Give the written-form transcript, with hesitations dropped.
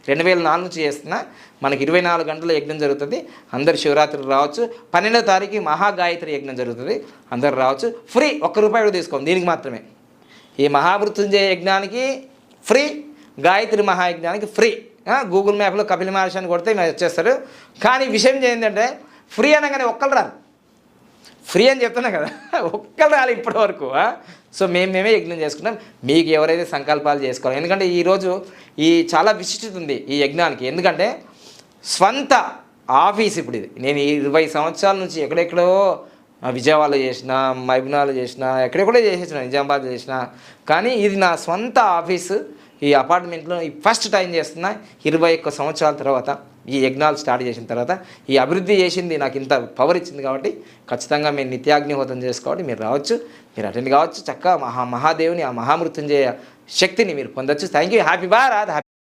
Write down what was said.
2004 నుంచి చేస్తున్నా. మనకి 24 గంటల యజ్ఞం జరుగుతుంది. అందరు శివరాత్రికి రావచ్చు. 12వ తారీఖు మహాగాయత్రి యజ్ఞం జరుగుతుంది. అందరు రావచ్చు. ఫ్రీ, ₹1 కూడా తీసుకోండి. దీనికి మాత్రమే. ఈ మహామృత్యుంజయ యజ్ఞానికి ఫ్రీ, గాయత్రి మహాయజ్ఞానికి ఫ్రీ. గూగుల్ మ్యాప్లో కపిల మహర్షి అని కొడితే మీరు వచ్చేస్తారు. కానీ విషయం ఏంటంటే ఫ్రీ అనగానే ఒక్కరు రారు. ఫ్రీ అని చెప్తున్నా కదా, ఒక్కరు రాలి ఇప్పటి వరకు. సో మేమే యజ్ఞం చేసుకుంటాం. మీకు ఎవరైతే సంకల్పాలు చేసుకోవాలి, ఎందుకంటే ఈరోజు చాలా విశిష్టత ఉంది ఈ యజ్ఞానికి. ఎందుకంటే స్వంత ఆఫీస్ ఇప్పుడు ఇది. నేను 20 సంవత్సరాల నుంచి ఎక్కడెక్కడో విజయవాడలో చేసిన, మహబూబ్నగర్లో చేసిన, ఎక్కడెక్కడో చేసేసిన, నిజామాబాద్ చేసిన, కానీ ఇది నా స్వంత ఆఫీసు. ఈ అపార్ట్మెంట్లో ఫస్ట్ టైం చేస్తున్నా 21 సంవత్సరాల తర్వాత. ఈ యజ్ఞాలు స్టార్ట్ చేసిన తర్వాత ఈ అభివృద్ధి చేసింది నాకు ఇంత పవర్ ఇచ్చింది. కాబట్టి ఖచ్చితంగా మీరు నిత్యాగ్నిహోత్రం చేసుకోవాలి. మీరు రావచ్చు, మీరు అటెండ్ కావచ్చు. చక్కగా మహాదేవుని ఆ మహామృత్యుంజయ శక్తిని మీరు పొందొచ్చు. Thank you. హ్యాపీ భారత్.